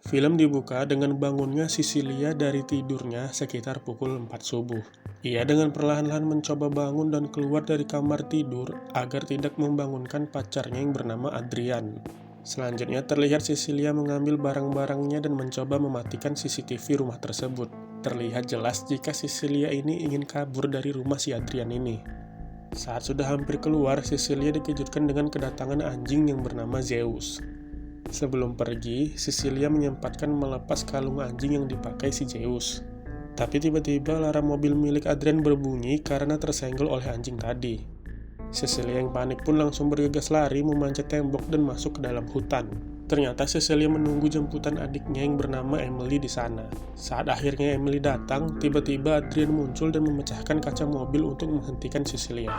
Film dibuka dengan bangunnya Cecilia dari tidurnya sekitar pukul 4 subuh. Ia dengan perlahan-lahan mencoba bangun dan keluar dari kamar tidur agar tidak membangunkan pacarnya yang bernama Adrian. Selanjutnya terlihat Cecilia mengambil barang-barangnya dan mencoba mematikan CCTV rumah tersebut. Terlihat jelas jika Cecilia ini ingin kabur dari rumah si Adrian ini. Saat sudah hampir keluar, Cecilia dikejutkan dengan kedatangan anjing yang bernama Zeus. Sebelum pergi, Cecilia menyempatkan melepas kalung anjing yang dipakai si Zeus. Tapi tiba-tiba alarm mobil milik Adrian berbunyi karena tersenggol oleh anjing tadi. Cecilia yang panik pun langsung bergegas lari memanjat tembok dan masuk ke dalam hutan. Ternyata Cecilia menunggu jemputan adiknya yang bernama Emily di sana. Saat akhirnya Emily datang, tiba-tiba Adrian muncul dan memecahkan kaca mobil untuk menghentikan Cecilia.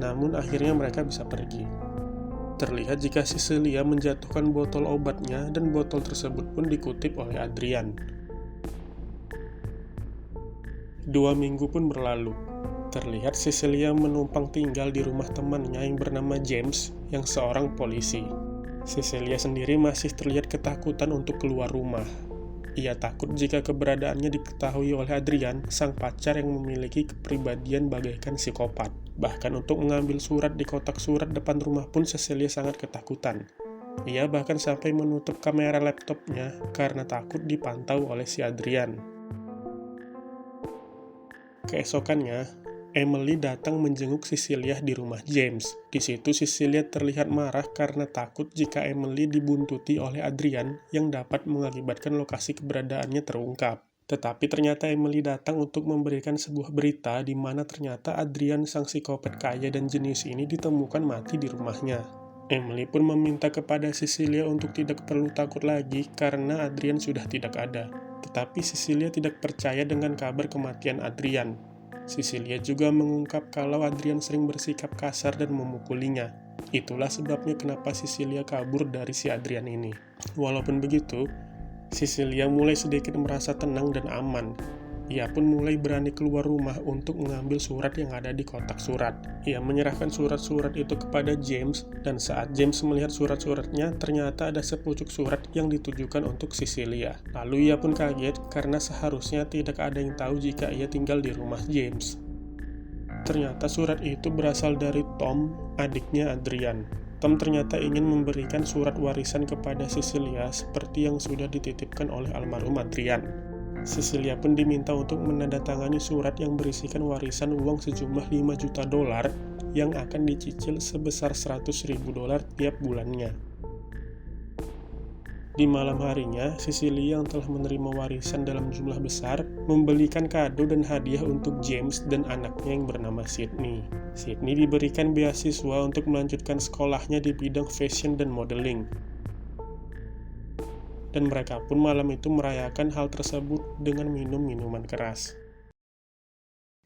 Namun akhirnya mereka bisa pergi. Terlihat jika Cecilia menjatuhkan botol obatnya dan botol tersebut pun dikutip oleh Adrian. 2 minggu pun berlalu. Terlihat Cecilia menumpang tinggal di rumah temannya yang bernama James yang seorang polisi. Cecilia sendiri masih terlihat ketakutan untuk keluar rumah. Ia takut jika keberadaannya diketahui oleh Adrian, sang pacar yang memiliki kepribadian bagaikan psikopat. Bahkan untuk mengambil surat di kotak surat depan rumah pun Cecilia sangat ketakutan. Ia bahkan sampai menutup kamera laptopnya karena takut dipantau oleh si Adrian. Keesokannya, Emily datang menjenguk Cecilia di rumah James. Di situ Cecilia terlihat marah karena takut jika Emily dibuntuti oleh Adrian yang dapat mengakibatkan lokasi keberadaannya terungkap. Tetapi ternyata Emily datang untuk memberikan sebuah berita di mana ternyata Adrian sang psikopat kaya dan jenius ini ditemukan mati di rumahnya. Emily pun meminta kepada Cecilia untuk tidak perlu takut lagi karena Adrian sudah tidak ada. Tetapi Cecilia tidak percaya dengan kabar kematian Adrian. Cecilia juga mengungkap kalau Adrian sering bersikap kasar dan memukulinya. Itulah sebabnya kenapa Cecilia kabur dari si Adrian ini. Walaupun begitu, Cecilia mulai sedikit merasa tenang dan aman. Ia pun mulai berani keluar rumah untuk mengambil surat yang ada di kotak surat. Ia menyerahkan surat-surat itu kepada James, dan saat James melihat surat-suratnya, ternyata ada sepucuk surat yang ditujukan untuk Cecilia. Lalu ia pun kaget karena seharusnya tidak ada yang tahu jika ia tinggal di rumah James. Ternyata surat itu berasal dari Tom, adiknya Adrian. Tom ternyata ingin memberikan surat warisan kepada Cecilia seperti yang sudah dititipkan oleh almarhum Adrian. Cecilia pun diminta untuk menandatangani surat yang berisikan warisan uang sejumlah $5 juta yang akan dicicil sebesar $100.000 tiap bulannya. Di malam harinya, Cecilia yang telah menerima warisan dalam jumlah besar membelikan kado dan hadiah untuk James dan anaknya yang bernama Sydney. Sydney diberikan beasiswa untuk melanjutkan sekolahnya di bidang fashion dan modeling. Dan mereka pun malam itu merayakan hal tersebut dengan minum minuman keras.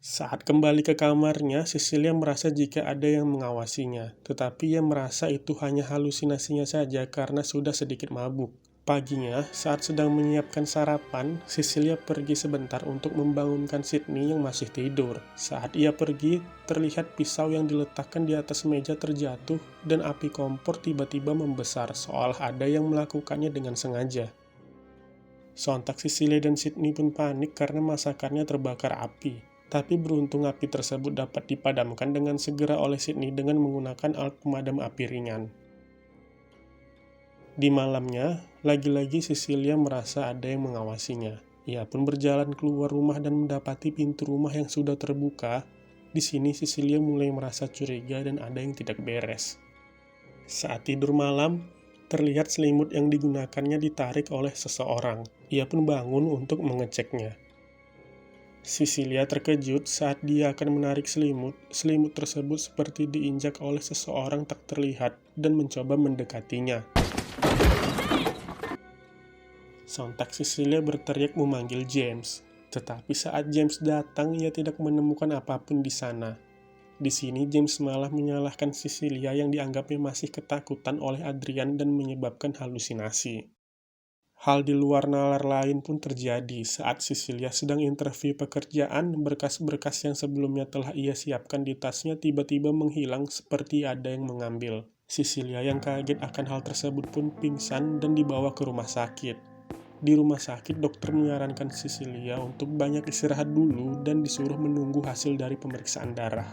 Saat kembali ke kamarnya, Cecilia merasa jika ada yang mengawasinya, tetapi ia merasa itu hanya halusinasinya saja karena sudah sedikit mabuk. Paginya, saat sedang menyiapkan sarapan, Cecilia pergi sebentar untuk membangunkan Sydney yang masih tidur. Saat ia pergi, terlihat pisau yang diletakkan di atas meja terjatuh dan api kompor tiba-tiba membesar, seolah ada yang melakukannya dengan sengaja. Sontak Cecilia dan Sydney pun panik karena masakannya terbakar api. Tapi beruntung api tersebut dapat dipadamkan dengan segera oleh Sydney dengan menggunakan alat pemadam api ringan. Di malamnya, lagi-lagi Cecilia merasa ada yang mengawasinya. Ia pun berjalan keluar rumah dan mendapati pintu rumah yang sudah terbuka. Di sini Cecilia mulai merasa curiga dan ada yang tidak beres. Saat tidur malam, terlihat selimut yang digunakannya ditarik oleh seseorang. Ia pun bangun untuk mengeceknya. Cecilia terkejut saat dia akan menarik selimut. Selimut tersebut seperti diinjak oleh seseorang tak terlihat dan mencoba mendekatinya. Sontak Cecilia berteriak memanggil James, tetapi saat James datang ia tidak menemukan apapun di sana. Di sini James malah menyalahkan Cecilia yang dianggapnya masih ketakutan oleh Adrian dan menyebabkan halusinasi. Hal di luar nalar lain pun terjadi saat Cecilia sedang interview pekerjaan. Berkas-berkas yang sebelumnya telah ia siapkan di tasnya tiba-tiba menghilang seperti ada yang mengambil. Cecilia yang kaget akan hal tersebut pun pingsan dan dibawa ke rumah sakit. Di rumah sakit, dokter menyarankan Cecilia untuk banyak istirahat dulu dan disuruh menunggu hasil dari pemeriksaan darah.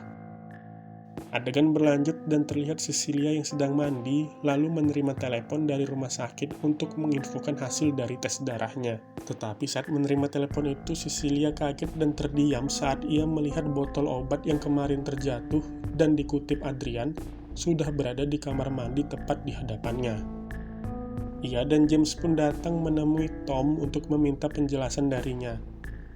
Adegan berlanjut dan terlihat Cecilia yang sedang mandi, lalu menerima telepon dari rumah sakit untuk menginfokan hasil dari tes darahnya. Tetapi saat menerima telepon itu, Cecilia kaget dan terdiam saat ia melihat botol obat yang kemarin terjatuh dan dikutip Adrian, sudah berada di kamar mandi tepat di hadapannya. Ia dan James pun datang menemui Tom untuk meminta penjelasan darinya,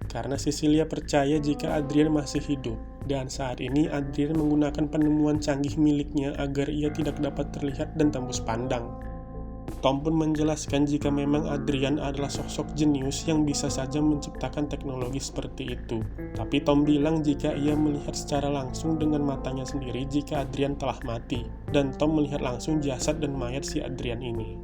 karena Cecilia percaya jika Adrian masih hidup, dan saat ini Adrian menggunakan penemuan canggih miliknya agar ia tidak dapat terlihat dan tembus pandang. Tom pun menjelaskan jika memang Adrian adalah sosok jenius yang bisa saja menciptakan teknologi seperti itu. Tapi Tom bilang jika ia melihat secara langsung dengan matanya sendiri jika Adrian telah mati, dan Tom melihat langsung jasad dan mayat si Adrian ini.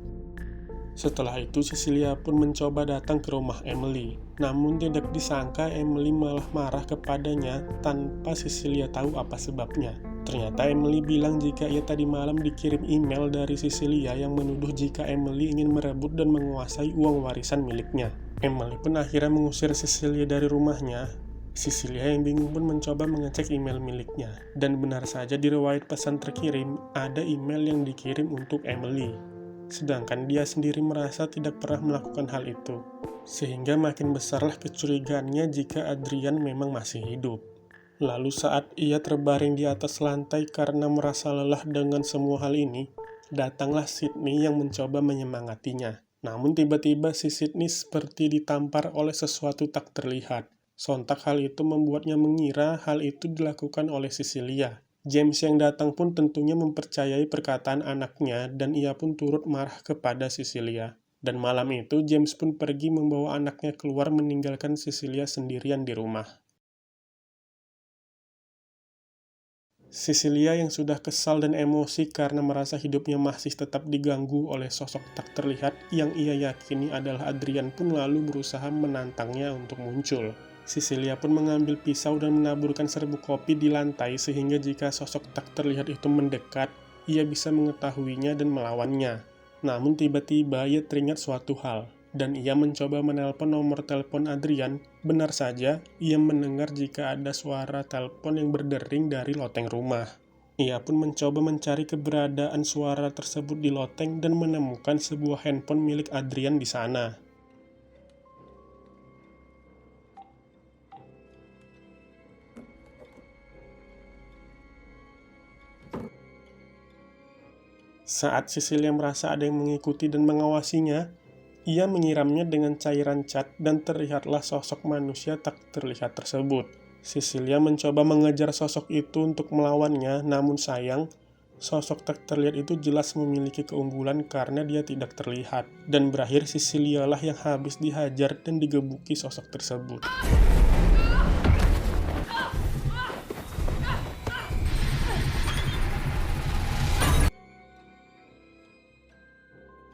Setelah itu, Cecilia pun mencoba datang ke rumah Emily. Namun tidak disangka Emily malah marah kepadanya tanpa Cecilia tahu apa sebabnya. Ternyata Emily bilang jika ia tadi malam dikirim email dari Cecilia yang menuduh jika Emily ingin merebut dan menguasai uang warisan miliknya. Emily pun akhirnya mengusir Cecilia dari rumahnya. Cecilia yang bingung pun mencoba mengecek email miliknya. Dan benar saja di riwayat pesan terkirim, ada email yang dikirim untuk Emily. Sedangkan dia sendiri merasa tidak pernah melakukan hal itu, sehingga makin besarlah kecurigaannya jika Adrian memang masih hidup. Lalu saat ia terbaring di atas lantai karena merasa lelah dengan semua hal ini, datanglah Sydney yang mencoba menyemangatinya. Namun tiba-tiba si Sydney seperti ditampar oleh sesuatu tak terlihat. Sontak hal itu membuatnya mengira hal itu dilakukan oleh Cecilia. James yang datang pun tentunya mempercayai perkataan anaknya dan ia pun turut marah kepada Cecilia. Dan malam itu James pun pergi membawa anaknya keluar meninggalkan Cecilia sendirian di rumah. Cecilia yang sudah kesal dan emosi karena merasa hidupnya masih tetap diganggu oleh sosok tak terlihat yang ia yakini adalah Adrian pun lalu berusaha menantangnya untuk muncul. Cecilia pun mengambil pisau dan menaburkan serbuk kopi di lantai sehingga jika sosok tak terlihat itu mendekat, ia bisa mengetahuinya dan melawannya. Namun tiba-tiba ia teringat suatu hal, dan ia mencoba menelpon nomor telepon Adrian. Benar saja, ia mendengar jika ada suara telepon yang berdering dari loteng rumah. Ia pun mencoba mencari keberadaan suara tersebut di loteng dan menemukan sebuah handphone milik Adrian di sana. Saat Cecilia merasa ada yang mengikuti dan mengawasinya, ia menyiramnya dengan cairan cat dan terlihatlah sosok manusia tak terlihat tersebut. Cecilia mencoba mengejar sosok itu untuk melawannya, namun sayang, sosok tak terlihat itu jelas memiliki keunggulan karena dia tidak terlihat. Dan berakhir Cecilia lah yang habis dihajar dan digebuki sosok tersebut.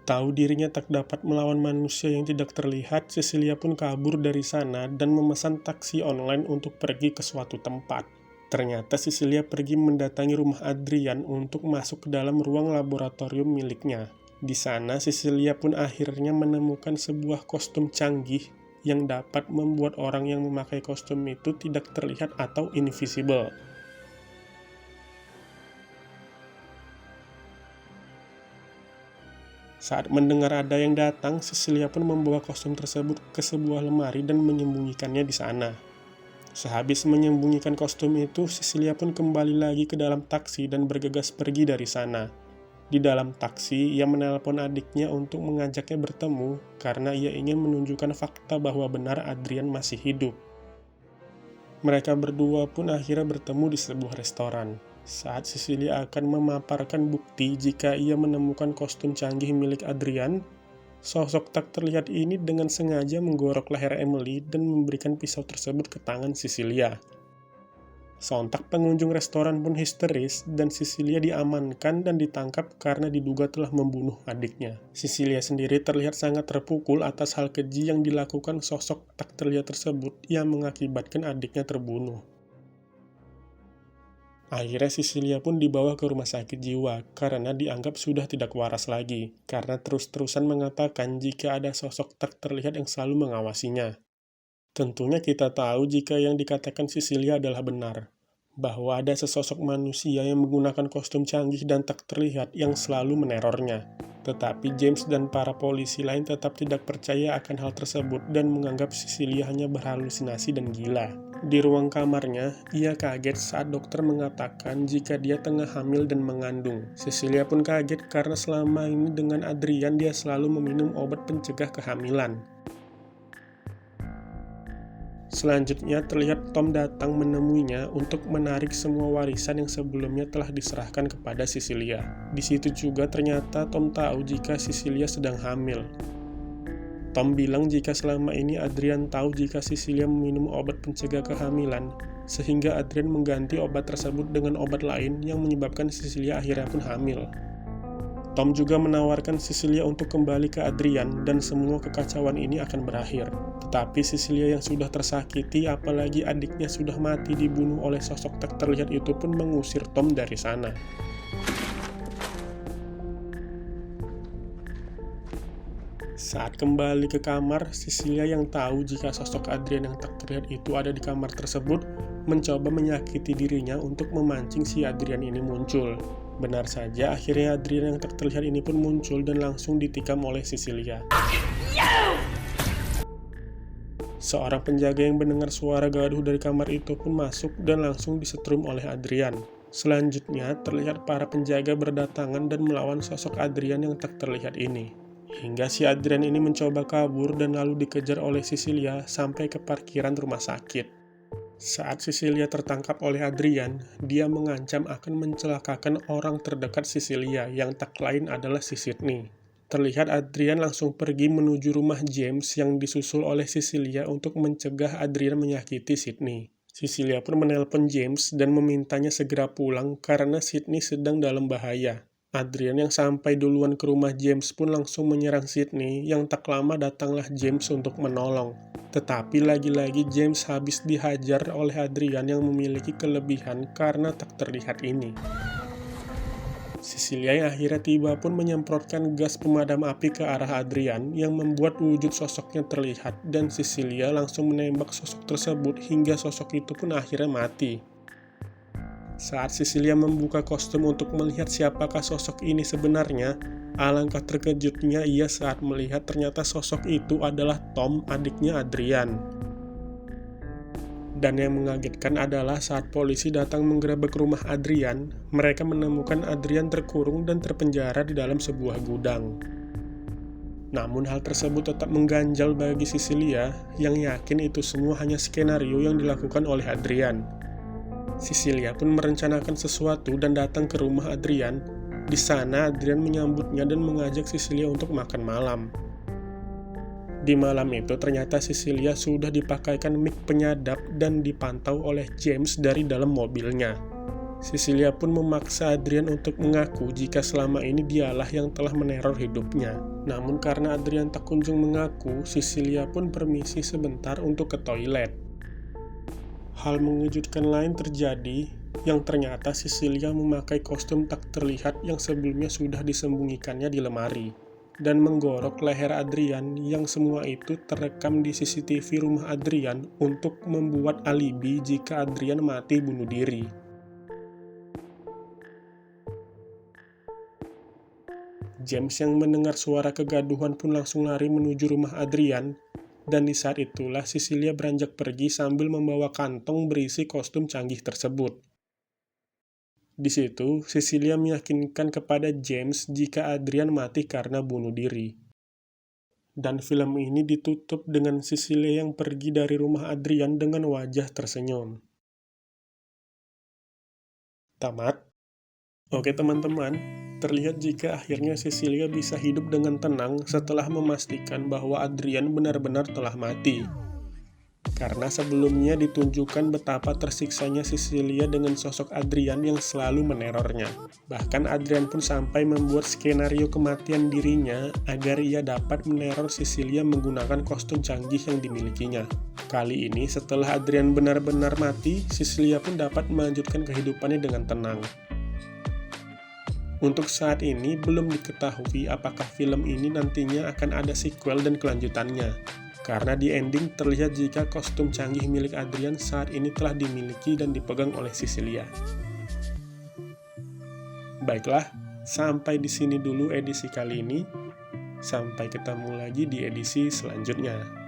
Tahu dirinya tak dapat melawan manusia yang tidak terlihat, Cecilia pun kabur dari sana dan memesan taksi online untuk pergi ke suatu tempat. Ternyata Cecilia pergi mendatangi rumah Adrian untuk masuk ke dalam ruang laboratorium miliknya. Di sana, Cecilia pun akhirnya menemukan sebuah kostum canggih yang dapat membuat orang yang memakai kostum itu tidak terlihat atau invisible. Saat mendengar ada yang datang, Cecilia pun membawa kostum tersebut ke sebuah lemari dan menyembunyikannya di sana. Sehabis menyembunyikan kostum itu, Cecilia pun kembali lagi ke dalam taksi dan bergegas pergi dari sana. Di dalam taksi, ia menelpon adiknya untuk mengajaknya bertemu karena ia ingin menunjukkan fakta bahwa benar Adrian masih hidup. Mereka berdua pun akhirnya bertemu di sebuah restoran. Saat Cecilia akan memaparkan bukti jika ia menemukan kostum canggih milik Adrian, sosok tak terlihat ini dengan sengaja menggorok leher Emily dan memberikan pisau tersebut ke tangan Cecilia. Sontak pengunjung restoran pun histeris dan Cecilia diamankan dan ditangkap karena diduga telah membunuh adiknya. Cecilia sendiri terlihat sangat terpukul atas hal keji yang dilakukan sosok tak terlihat tersebut yang mengakibatkan adiknya terbunuh. Akhirnya Cecilia pun dibawa ke rumah sakit jiwa karena dianggap sudah tidak waras lagi, karena terus-terusan mengatakan jika ada sosok tak terlihat yang selalu mengawasinya. Tentunya kita tahu jika yang dikatakan Cecilia adalah benar, bahwa ada sesosok manusia yang menggunakan kostum canggih dan tak terlihat yang selalu menerornya. Tetapi James dan para polisi lain tetap tidak percaya akan hal tersebut dan menganggap Cecilia hanya berhalusinasi dan gila. Di ruang kamarnya, ia kaget saat dokter mengatakan jika dia tengah hamil dan mengandung. Cecilia pun kaget karena selama ini dengan Adrian dia selalu meminum obat pencegah kehamilan. Selanjutnya terlihat Tom datang menemuinya untuk menarik semua warisan yang sebelumnya telah diserahkan kepada Cecilia. Di situ juga ternyata Tom tahu jika Cecilia sedang hamil. Tom bilang jika selama ini Adrian tahu jika Cecilia meminum obat pencegah kehamilan, sehingga Adrian mengganti obat tersebut dengan obat lain yang menyebabkan Cecilia akhirnya pun hamil. Tom juga menawarkan Cecilia untuk kembali ke Adrian dan semua kekacauan ini akan berakhir. Tetapi Cecilia yang sudah tersakiti, apalagi adiknya sudah mati dibunuh oleh sosok tak terlihat itu pun mengusir Tom dari sana. Saat kembali ke kamar, Cecilia yang tahu jika sosok Adrian yang tak terlihat itu ada di kamar tersebut, mencoba menyakiti dirinya untuk memancing si Adrian ini muncul. Benar saja, akhirnya Adrian yang tak terlihat ini pun muncul dan langsung ditikam oleh Cecilia. Seorang penjaga yang mendengar suara gaduh dari kamar itu pun masuk dan langsung disetrum oleh Adrian. Selanjutnya, terlihat para penjaga berdatangan dan melawan sosok Adrian yang tak terlihat ini. Hingga si Adrian ini mencoba kabur dan lalu dikejar oleh Cecilia sampai ke parkiran rumah sakit. Saat Cecilia tertangkap oleh Adrian, dia mengancam akan mencelakakan orang terdekat Cecilia yang tak lain adalah si Sydney. Terlihat Adrian langsung pergi menuju rumah James yang disusul oleh Cecilia untuk mencegah Adrian menyakiti Sydney. Cecilia pun menelpon James dan memintanya segera pulang karena Sydney sedang dalam bahaya. Adrian yang sampai duluan ke rumah James pun langsung menyerang Sydney, yang tak lama datanglah James untuk menolong. Tetapi lagi-lagi James habis dihajar oleh Adrian yang memiliki kelebihan karena tak terlihat ini. Cecilia yang akhirnya tiba pun menyemprotkan gas pemadam api ke arah Adrian yang membuat wujud sosoknya terlihat dan Cecilia langsung menembak sosok tersebut hingga sosok itu pun akhirnya mati. Saat Cecilia membuka kostum untuk melihat siapakah sosok ini sebenarnya, alangkah terkejutnya ia saat melihat ternyata sosok itu adalah Tom, adiknya Adrian. Dan yang mengagetkan adalah saat polisi datang menggerebek rumah Adrian, mereka menemukan Adrian terkurung dan terpenjara di dalam sebuah gudang. Namun hal tersebut tetap mengganjal bagi Cecilia yang yakin itu semua hanya skenario yang dilakukan oleh Adrian. Cecilia pun merencanakan sesuatu dan datang ke rumah Adrian. Di sana Adrian menyambutnya dan mengajak Cecilia untuk makan malam. Di malam itu ternyata Cecilia sudah dipakaikan mic penyadap dan dipantau oleh James dari dalam mobilnya. Cecilia pun memaksa Adrian untuk mengaku jika selama ini dialah yang telah meneror hidupnya. Namun karena Adrian tak kunjung mengaku, Cecilia pun permisi sebentar untuk ke toilet. Hal mengejutkan lain terjadi, yang ternyata Cecilia memakai kostum tak terlihat yang sebelumnya sudah disembunyikannya di lemari, dan menggorok leher Adrian yang semua itu terekam di CCTV rumah Adrian untuk membuat alibi jika Adrian mati bunuh diri. James yang mendengar suara kegaduhan pun langsung lari menuju rumah Adrian. Dan di saat itulah Cecilia beranjak pergi sambil membawa kantong berisi kostum canggih tersebut. Di situ, Cecilia meyakinkan kepada James jika Adrian mati karena bunuh diri. Dan film ini ditutup dengan Cecilia yang pergi dari rumah Adrian dengan wajah tersenyum. Tamat. Oke teman-teman, terlihat jika akhirnya Cecilia bisa hidup dengan tenang setelah memastikan bahwa Adrian benar-benar telah mati. Karena sebelumnya ditunjukkan betapa tersiksanya Cecilia dengan sosok Adrian yang selalu menerornya. Bahkan Adrian pun sampai membuat skenario kematian dirinya agar ia dapat meneror Cecilia menggunakan kostum canggih yang dimilikinya. Kali ini setelah Adrian benar-benar mati, Cecilia pun dapat melanjutkan kehidupannya dengan tenang. Untuk saat ini belum diketahui apakah film ini nantinya akan ada sequel dan kelanjutannya. Karena di ending terlihat jika kostum canggih milik Adrian saat ini telah dimiliki dan dipegang oleh Cecilia. Baiklah, sampai di sini dulu edisi kali ini. Sampai ketemu lagi di edisi selanjutnya.